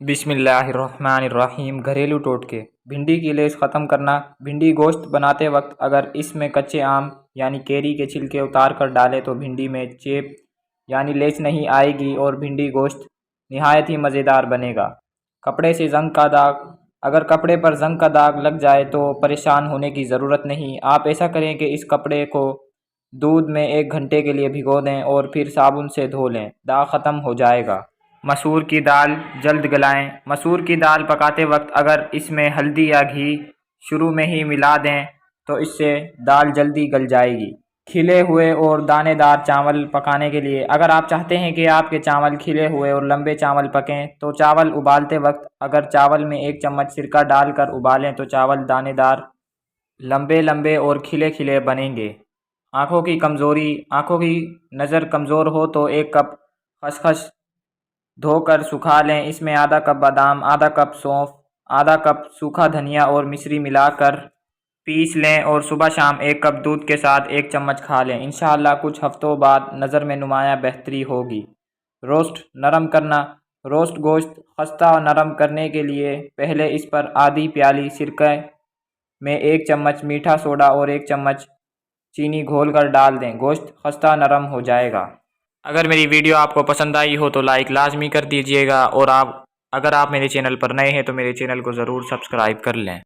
بسم اللہ الرحمن الرحیم۔ گھریلو ٹوٹکے۔ بھنڈی کی لیس ختم کرنا۔ بھنڈی گوشت بناتے وقت اگر اس میں کچے آم یعنی کیری کے چھلکے اتار کر ڈالیں تو بھنڈی میں چیپ یعنی لیس نہیں آئے گی اور بھنڈی گوشت نہایت ہی مزیدار بنے گا۔ کپڑے سے زنگ کا داغ۔ اگر کپڑے پر زنگ کا داغ لگ جائے تو پریشان ہونے کی ضرورت نہیں۔ آپ ایسا کریں کہ اس کپڑے کو دودھ میں 1 گھنٹے کے لیے بھگو دیں اور پھر صابن سے دھو لیں، داغ ختم ہو جائے گا۔ مسور کی دال جلد گلائیں۔ مسور کی دال پکاتے وقت اگر اس میں ہلدی یا گھی شروع میں ہی ملا دیں تو اس سے دال جلدی گل جائے گی۔ کھلے ہوئے اور دانے دار چاول پکانے کے لیے اگر آپ چاہتے ہیں کہ آپ کے چاول کھلے ہوئے اور لمبے چاول پکیں تو چاول ابالتے وقت اگر چاول میں 1 چمچ سرکہ ڈال کر ابالیں تو چاول دانے دار، لمبے لمبے اور کھلے کھلے بنیں گے۔ آنکھوں کی کمزوری۔ آنکھوں کی نظر کمزور ہو تو 1 کپ خسخس دھو کر سکھا لیں، اس میں آدھا کپ بادام، آدھا کپ سونف، آدھا کپ سوکھا دھنیا اور مصری ملا کر پیس لیں اور صبح شام 1 کپ دودھ کے ساتھ 1 چمچ کھا لیں۔ انشاءاللہ کچھ ہفتوں بعد نظر میں نمایاں بہتری ہوگی۔ روسٹ نرم کرنا۔ روسٹ گوشت خستہ و نرم کرنے کے لیے پہلے اس پر آدھی پیالی سرکہ میں 1 چمچ میٹھا سوڈا اور 1 چمچ چینی گھول کر ڈال دیں، گوشت خستہ نرم ہو جائے گا۔ اگر میری ویڈیو آپ کو پسند آئی ہو تو لائک لازمی کر دیجیے گا، اور اگر آپ میرے چینل پر نئے ہیں تو میرے چینل کو ضرور سبسکرائب کر لیں۔